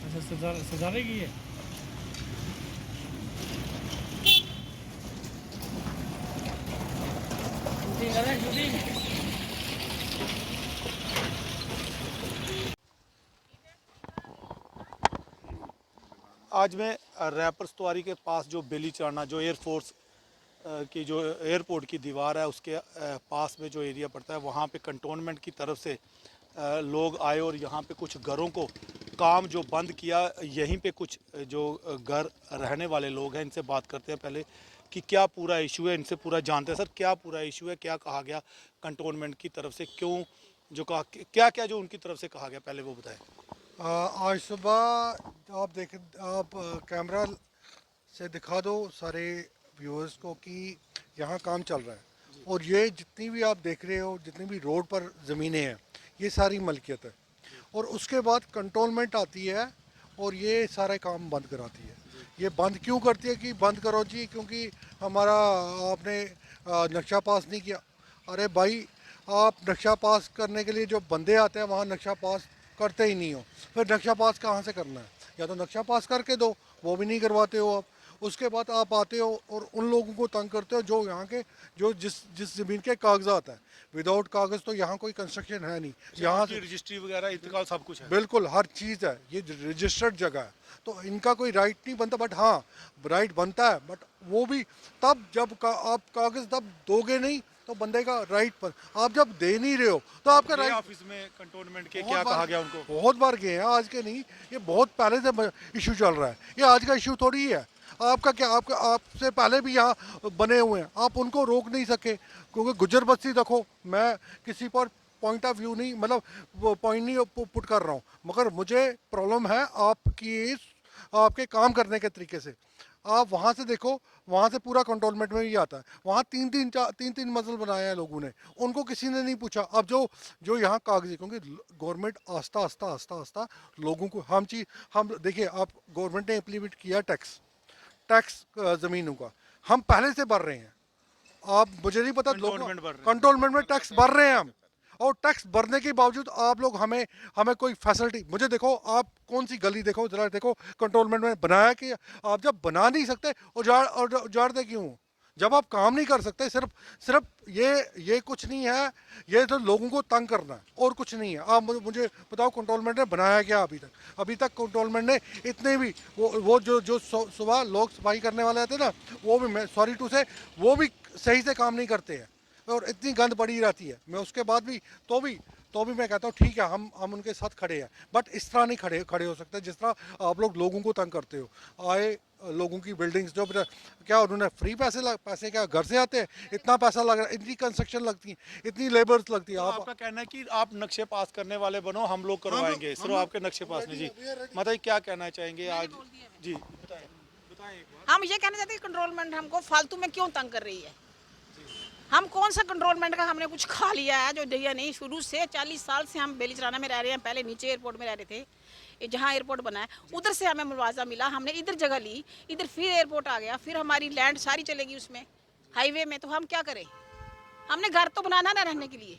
अच्छा, सजाने की है। शूटिंग कर रहे हैं, शूटिंग। आज मैं रैपर स्तवारी के पास जो बेलीचाना जो एयरफोर्स की जो एयरपोर्ट की दीवार है उसके पास में जो एरिया पड़ता है वहाँ पे कंटोनमेंट की तरफ से लोग आए और यहाँ पे कुछ घरों को काम जो बंद किया। यहीं पे कुछ जो घर रहने वाले लोग हैं इनसे बात करते हैं पहले कि क्या पूरा इशू है, इनसे पूरा जानते हैं। सर, क्या पूरा इशू है, क्या कहा गया कंटोनमेंट की तरफ से, क्यों जो कहा, क्या क्या जो उनकी तरफ से कहा गया, पहले वो बताएं। आज सुबह आप कैमरा से दिखा दो सारे व्यूअर्स को कि यहाँ काम चल रहा है और ये जितनी भी आप देख रहे हो, जितनी भी रोड पर ज़मीनें हैं, ये सारी मलकियत है। और उसके बाद कंट्रोलमेंट आती है और ये सारे काम बंद कराती है। ये बंद क्यों करती है कि बंद करो जी, क्योंकि हमारा आपने नक्शा पास नहीं किया। अरे भाई, आप नक्शा पास करने के लिए जो बंदे आते हैं वहाँ नक्शा पास करते ही नहीं हो, फिर नक्शा पास कहाँ से करना है? या तो नक्शा पास करके दो, वो भी नहीं करवाते हो आप। उसके बाद आप आते हो और उन लोगों को तंग करते हो जो यहाँ के, जो जिस जिस ज़मीन के कागजात हैं। विदाउट कागज़ तो यहाँ कोई कंस्ट्रक्शन है नहीं। यहाँ आपकी से रजिस्ट्री वगैरह इंतकाल सब कुछ है। बिल्कुल हर चीज़ है, ये रजिस्टर्ड जगह है, तो इनका कोई राइट नहीं बनता। बट हाँ, राइट बनता है, बट वो भी तब जब आप कागज़ तब दोगे नहीं तो बंदे का राइट पर, आप जब दे नहीं रहे हो तो आपका ये राइट। ऑफिस में कंटोनमेंट के क्या कहा गया उनको? बहुत बार गए हैं, आज के नहीं, ये बहुत पहले से इशू चल रहा है, ये आज का इशू थोड़ी ही है। आपका क्या, आपका आपसे पहले भी यहाँ बने हुए हैं, आप उनको रोक नहीं सके। क्योंकि गुजर बस्ती देखो, मैं किसी पर पॉइंट ऑफ व्यू नहीं, मतलब वो पॉइंट नहीं पुट कर रहा हूँ, मगर मुझे प्रॉब्लम है आपके काम करने के तरीके से। आप वहाँ से देखो, वहाँ से पूरा कंट्रोलमेंट में ही आता है। वहाँ तीन तीन मंजिल बनाए हैं लोगों ने, उनको किसी ने नहीं पूछा। अब जो जो यहाँ कागजी, क्योंकि गवर्नमेंट आस्ता आस्ता आस्ता आस्ता लोगों को हम देखिए, आप गवर्नमेंट ने इम्प्लीमेंट किया टैक्स, टैक्स ज़मीनों का हम पहले से भर रहे हैं। आप, मुझे नहीं पता, लोग कंटोनमेंट बढ़ रहे हैं। कंट्रोलमेंट में टैक्स भर रहे हैं हम। और टैक्स भरने के बावजूद आप लोग हमें हमें कोई फैसिलिटी, मुझे देखो, आप कौन सी गली देखो जरा, देखो कंट्रोलमेंट में बनाया कि आप जब बना नहीं सकते उजाड़ते क्यों? जब आप काम नहीं कर सकते, सिर्फ सिर्फ ये कुछ नहीं है, ये तो लोगों को तंग करना है और कुछ नहीं है। आप मुझे बताओ, कंट्रोलमेंट ने बनाया क्या अभी तक? अभी तक कंट्रोलमेंट ने इतने भी, वो जो जो सुबह लोग सफाई करने वाले आते हैं ना, वो भी, मैं सॉरी टू से, वो भी सही से काम नहीं करते हैं और इतनी गंद पड़ी रहती है। मैं उसके बाद भी, तो भी मैं कहता हूँ ठीक है, हम उनके साथ खड़े हैं, बट इस तरह नहीं खड़े खड़े हो सकते जिस तरह आप लोग लोगों को तंग करते हो। आए लोगों की बिल्डिंग्स जो क्या उन्होंने फ्री पैसे क्या घर से आते हैं? इतना पैसा लग रहा है, इतनी कंस्ट्रक्शन लगती है, इतनी लेबर्स लगती है। तो आप आपका कहना है कि आप नक्शे पास करने वाले बनो, हम लोग करवाएंगे, सिर्फ आपके नक्शे पास नहीं। जी, मतलब क्या कहना चाहेंगे आज? जी बताएं, बताएं एक बार। हम ये कहना चाहते हैं कि कंट्रोलमेंट हमको फालतू में क्यों तंग कर रही है। हम कौन सा कंट्रोलमेंट का हमने कुछ खा लिया है जो दिया नहीं। शुरू से 40 साल से हम बेलीचराना में रह रहे हैं। पहले नीचे एयरपोर्ट में रह रहे थे, जहाँ एयरपोर्ट बना है उधर से हमें मुआवजा मिला, हमने इधर जगह ली, इधर फिर एयरपोर्ट आ गया, फिर हमारी लैंड सारी चलेगी उसमें हाईवे में। तो हम क्या करें? हमने घर तो बनाना ना रहने के लिए।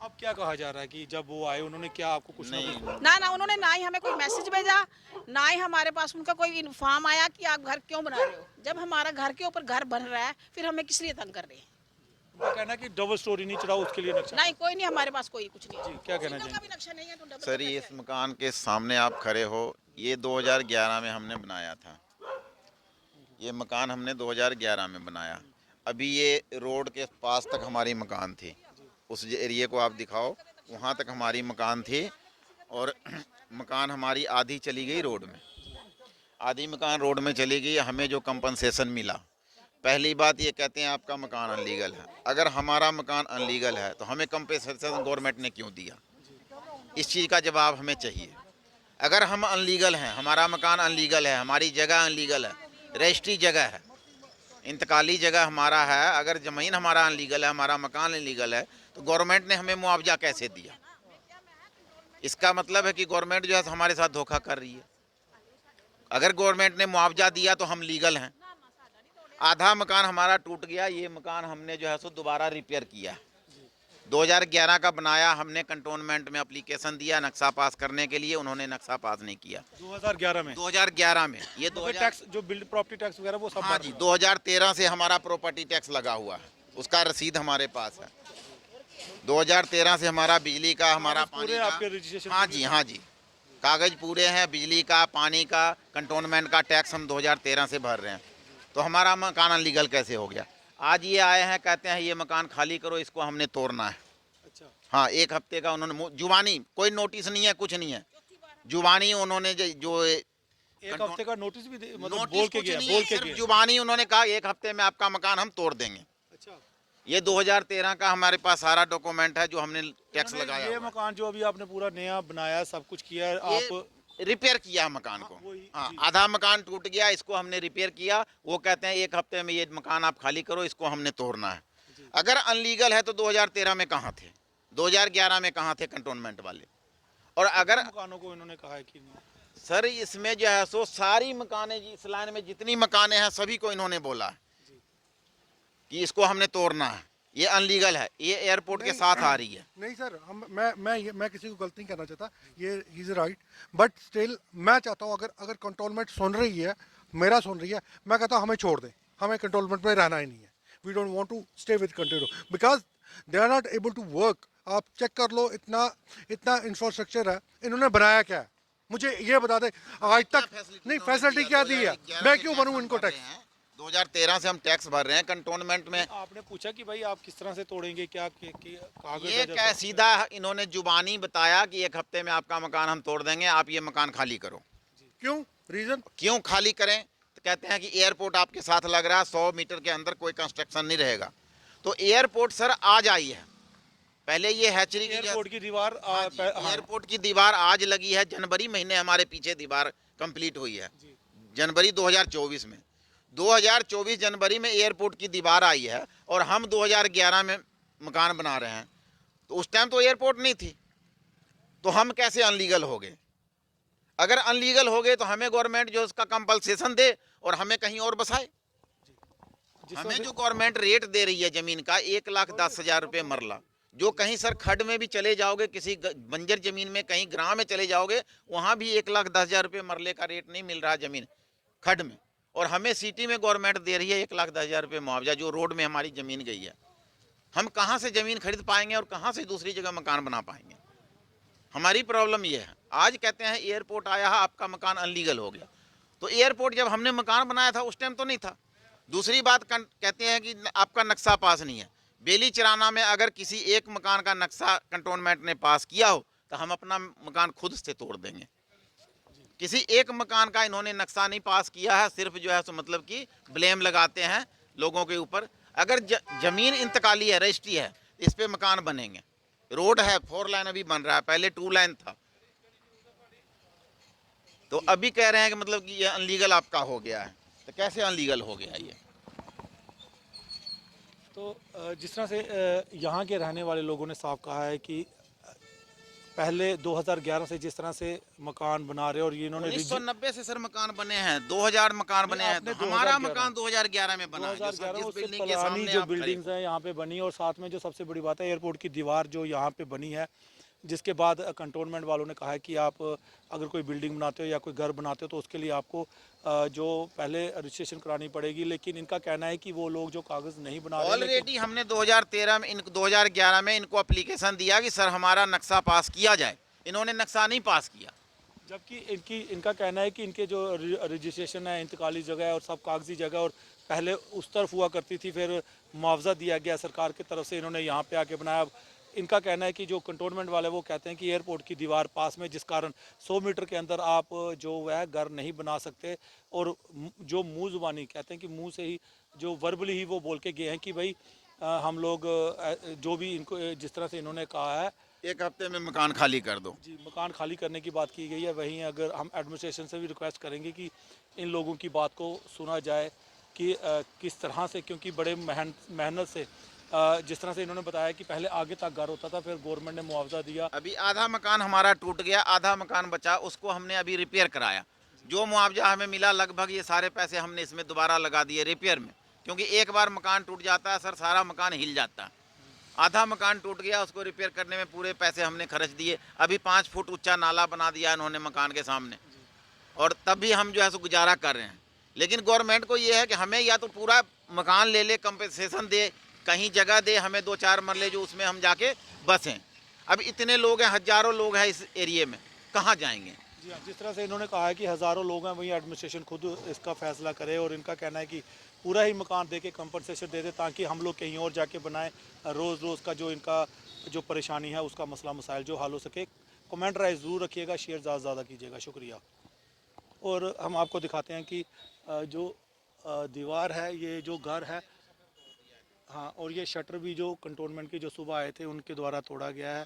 अब क्या कहा जा रहा है कि जब वो आए उन्होंने क्या आपको कुछ ना कुछ? ना ना, उन्होंने ना ही हमें कोई मैसेज भेजा, ना ही हमारे पास उनका कोई इन्फॉर्म आया कि आप घर क्यों बना रहे हो। जब हमारा घर के ऊपर घर बन रहा है फिर हमें किस लिए तंग कर रहे हैं? उनका कहना है कि डबल स्टोरी नहीं चढ़ाओ, उसके लिए नक्शा। नहीं, कोई नहीं, हमारे पास कोई कुछ नहीं। जी, क्या कहना सिंगल का चाहेंगे? भी नक्शा नहीं है तो डबल सर, का ये कैसे इस है? मकान के सामने आप खड़े हो, ये 2011 में हमने बनाया था। ये मकान हमने 2011 में बनाया। अभी ये रोड के पास तक हमारी मकान थी। उस एरिए को आप दिखाओ, वहाँ तक हमारी मकान थी और मकान हमारी आधी चली गई रोड में। आधी मकान रोड में चली गई। हमें जो कंपनसेशन मिला, पहली बात ये कहते हैं आपका मकान अनलीगल है। अगर हमारा मकान अनलीगल है तो हमें कंपनसेशन गवर्नमेंट ने क्यों दिया? इस चीज़ का जवाब हमें चाहिए। अगर हम अनलीगल हैं, हमारा मकान अनलीगल है, हमारी जगह अनलीगल है, रजिस्ट्री जगह है, इंतकाली जगह हमारा है, अगर ज़मीन हमारा अनलीगल है, हमारा मकान अनलीगल है, तो गवर्नमेंट ने हमें मुआवजा कैसे दिया? इसका मतलब है कि गवर्नमेंट जो है हमारे साथ धोखा कर रही है। अगर गवर्नमेंट ने मुआवजा दिया तो हम लीगल हैं। आधा मकान हमारा टूट गया, ये मकान हमने जो है सो दोबारा रिपेयर किया। 2011 का बनाया हमने, कंटोनमेंट में एप्लीकेशन दिया नक्शा पास करने के लिए, उन्होंने नक्शा पास नहीं किया 2011 में 2011 में। ये तो फिर टैक्स जो बिल्ड प्रॉपर्टी टैक्स वगैरह वो सब हाँ भर जी, रहे 2013 से हमारा प्रॉपर्टी टैक्स लगा हुआ है, उसका रसीद हमारे पास है। 2013 से हमारा बिजली का, हमारा कागज पानी पूरे का, आपके रजिस्ट्रेशन हाँ जी हाँ जी, कागज पूरे हैं, बिजली का, पानी का, कंटोनमेंट का टैक्स हम 2013 से भर रहे हैं। तो हमारा मकान अनलीगल कैसे हो गया? आज ये आए हैं, कहते हैं ये मकान खाली करो, इसको हमने तोड़ना है। अच्छा हाँ, 1 हफ्ते का उन्होंने जुबानी, कोई नोटिस नहीं है, कुछ नहीं है, जुबानी उन्होंने जो एक हफ्ते का नोटिस भी मतलब नोटिस बोल के कुछ गया नहीं बोल है, के सिर्फ गया जुबानी उन्होंने कहा 1 हफ्ते में आपका मकान हम तोड़ देंगे। अच्छा ये 2013 का हमारे पास सारा डॉक्यूमेंट है जो हमने टैक्स उन्होंने लगाया ये हुआ है। मकान जो अभी आपने पूरा नया बनाया सब कुछ किया है, ये आप रिपेयर किया है मकान को। वही, हाँ, जी। आधा मकान टूट गया, इसको हमने रिपेयर किया। वो कहते हैं 1 हफ्ते में ये मकान आप खाली करो, इसको हमने तोड़ना है। अगर अनलीगल है तो 2013 में कहाँ थे, 2011 में कहाँ थे कंटोनमेंट वाले? और अगर मकानों को इन्होंने कहा है कि नहीं सर इसमें जो है सो सारी मकानें जी, इस लाइन में जितनी मकानें हैं सभी को इन्होंने बोला है कि इसको हमने तोड़ना है, ये अनलीगल है, ये एयरपोर्ट के साथ आ रही है। नहीं सर, हम मैं किसी को गलत नहीं करना चाहता, ये इज राइट, बट स्टिल मैं चाहता हूँ अगर कंट्रोलमेंट सुन रही है, मेरा सुन रही है, मैं कहता हूँ हमें छोड़ दें, हमें कंट्रोलमेंट में रहना ही नहीं है। We don't want to stay with control because they are not able to work. आप चेक कर लो, इतना इतना इंफ्रास्ट्रक्चर है, इन्होंने बनाया क्या है? मुझे ये बता दे आज तक नहीं फैसिलिटी क्या दी है, मैं क्यों बनूँ इनको टैक्स? 2013 से हम टैक्स भर रहे हैं कंटोनमेंट में। आपने पूछा कि भाई आप किस तरह से तोड़ेंगे, क्या कागज ये वजह क्या से- सीधा इन्होंने जुबानी बताया कि 1 हफ्ते में आपका मकान हम तोड़ देंगे, आप ये मकान खाली करो। क्यों? रीजन क्यों खाली करें? तो कहते हैं कि एयरपोर्ट आपके साथ लग रहा है, 100 मीटर के अंदर कोई कंस्ट्रक्शन नहीं रहेगा। तो एयरपोर्ट सर आज आई है, पहले ये हैचरी की एयरपोर्ट की दीवार हाँ जी, हाँ, एयरपोर्ट की दीवार आज लगी है, जनवरी महीने हमारे पीछे दीवार कंप्लीट हुई है, जनवरी 2024 में। 2024 जनवरी में एयरपोर्ट की दीवार आई है और हम 2011 में मकान बना रहे हैं। तो उस टाइम तो एयरपोर्ट नहीं थी, तो हम कैसे अनलीगल हो गए? अगर अनलीगल हो गए तो हमें गवर्नमेंट जो उसका कंपलसेशन दे और हमें कहीं और बसाए। जिस हमें वजह- जो गवर्नमेंट रेट दे रही है जमीन का 1,10,000 रुपये मरला, जो कहीं सर खड में भी चले जाओगे, किसी बंजर जमीन में कहीं ग्राम में चले जाओगे, वहाँ भी 1,10,000 रुपये मरले का रेट नहीं मिल रहा जमीन खड में। और हमें सिटी में गवर्नमेंट दे रही है 1,10,000 रुपये मुआवजा, जो रोड में हमारी ज़मीन गई है। हम कहाँ से ज़मीन खरीद पाएंगे और कहाँ से दूसरी जगह मकान बना पाएंगे? हमारी प्रॉब्लम ये है। आज कहते हैं एयरपोर्ट आया है, आपका मकान अनलीगल हो गया। तो एयरपोर्ट जब हमने मकान बनाया था उस टाइम तो नहीं था। दूसरी बात कहते हैं कि आपका नक्शा पास नहीं है। बेली चराना में अगर किसी एक मकान का नक्शा कंटोनमेंट ने पास किया हो तो हम अपना मकान खुद से तोड़ देंगे। किसी एक मकान का इन्होंने नक्शा नहीं पास किया है, सिर्फ जो है सो मतलब कि ब्लेम लगाते हैं लोगों के ऊपर। अगर जमीन इंतकाली है, रजिस्ट्री है, इस पे मकान बनेंगे। रोड है, 4 लाइन अभी बन रहा है, पहले 2 लाइन था। तो अभी कह रहे हैं कि मतलब कि ये अनलीगल आपका हो गया है, तो कैसे अनलीगल हो गया ये? तो जिस तरह से यहाँ के रहने वाले लोगों ने साफ कहा है कि पहले 2011 से जिस तरह से मकान बना रहे और ये इन्होंने 1990 से सर मकान बने हैं, 2000 मकान बने हैं। आपने तो हमारा 2011 मकान 2011 में बना है, जो 2011 जिस उससे बिल्डिंग के पुरानी सामने जो आप खड़े बिल्डिंग्स हैं यहाँ पे बनी, और साथ में जो सबसे बड़ी बात है एयरपोर्ट की दीवार जो यहाँ पे बनी है, जिसके बाद कंटोनमेंट वालों ने कहा है कि आप अगर कोई बिल्डिंग बनाते हो या कोई घर बनाते हो तो उसके लिए आपको जो पहले रजिस्ट्रेशन करानी पड़ेगी। लेकिन इनका कहना है कि वो लोग जो कागज़ नहीं बना रहे, ऑलरेडी हमने 2013 में 2011 में इनको एप्लीकेशन दिया कि सर हमारा नक्शा पास किया जाए। इन्होंने नक्शा नहीं पास किया। जबकि इनका कहना है कि इनके जो रजिस्ट्रेशन है, इंतकाली जगह है और सब कागजी जगह और पहले उस तरफ हुआ करती थी, फिर मुआवजा दिया गया सरकार की तरफ से, इन्होंने यहाँ पे आके बनाया। इनका कहना है कि जो कंटोनमेंट वाले वो कहते हैं कि एयरपोर्ट की दीवार पास में, जिस कारण 100 मीटर के अंदर आप जो वह घर नहीं बना सकते। और जो मुँह ज़ुबानी कहते हैं कि मुँह से ही जो वर्बली ही वो बोल के गए हैं कि भाई हम लोग जो भी इनको जिस तरह से इन्होंने कहा है 1 हफ्ते में मकान खाली कर दो। जी, मकान खाली करने की बात की गई है। वहीं अगर हम एडमिनिस्ट्रेशन से भी रिक्वेस्ट करेंगे कि इन लोगों की बात को सुना जाए कि किस तरह से, क्योंकि बड़े मेहनत से जिस तरह से इन्होंने बताया कि पहले आगे तक घर होता था, फिर गवर्नमेंट ने मुआवजा दिया। अभी आधा मकान हमारा टूट गया, आधा मकान बचा, उसको हमने अभी रिपेयर कराया। जो मुआवजा हमें मिला लगभग ये सारे पैसे हमने इसमें दोबारा लगा दिए रिपेयर में, क्योंकि एक बार मकान टूट जाता है सर, सारा मकान हिल जाता है। आधा मकान टूट गया, उसको रिपेयर करने में पूरे पैसे हमने खर्च दिए। अभी 5 फुट ऊंचा नाला बना दिया इन्होंने मकान के सामने, और तब भी हम जो है सो गुजारा कर रहे हैं। लेकिन गवर्नमेंट को ये है कि हमें या तो पूरा मकान ले ले, कंपनसेशन दे, कहीं जगह दे हमें 2-4 मरले जो उसमें हम जाके बसें। अब इतने लोग हैं, हज़ारों लोग हैं इस एरिए में, कहाँ जाएंगे? जी हाँ, जिस तरह से इन्होंने कहा है कि हज़ारों लोग हैं, वहीं एडमिनिस्ट्रेशन खुद इसका फैसला करे, और इनका कहना है कि पूरा ही मकान दे के कंपनसेशन दे दे, ताकि हम लोग कहीं और जाके बनाएं, रोज़ रोज़ का जो इनका जो परेशानी है उसका मसला मसाइल जो हल हो सके। कमेंट राय ज़रूर रखिएगा, शेयर ज़्यादा से ज़्यादा कीजिएगा, शुक्रिया। और हम आपको दिखाते हैं कि जो दीवार है, ये जो घर है, हाँ, और ये शटर भी जो कंटोनमेंट के जो सुबह आए थे उनके द्वारा तोड़ा गया है,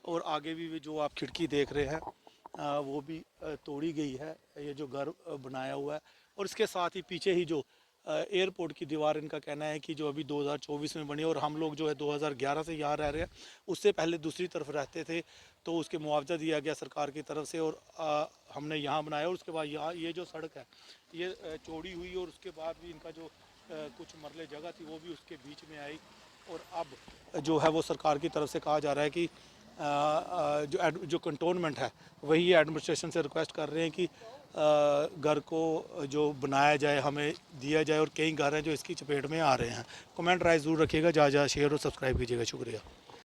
और आगे भी जो आप खिड़की देख रहे हैं वो भी तोड़ी गई है, ये जो घर बनाया हुआ है। और इसके साथ ही पीछे ही जो एयरपोर्ट की दीवार, इनका कहना है कि जो अभी 2024 में बनी, और हम लोग जो है 2011 से यहाँ रह रहे हैं, उससे पहले दूसरी तरफ रहते थे, तो उसके मुआवजा दिया गया सरकार की तरफ से, और हमने यहाँ बनाया। और उसके बाद यहाँ ये जो सड़क है ये चौड़ी हुई, और उसके बाद भी इनका जो कुछ मरले जगह थी वो भी उसके बीच में आई, और अब जो है वो सरकार की तरफ से कहा जा रहा है कि जो कंटोनमेंट है वही एडमिनिस्ट्रेशन से रिक्वेस्ट कर रहे हैं कि घर को जो बनाया जाए, हमें दिया जाए, और कई घर हैं जो इसकी चपेट में आ रहे हैं। कमेंट राय ज़रूर रखिएगा, ज़्यादा शेयर और सब्सक्राइब कीजिएगा, शुक्रिया।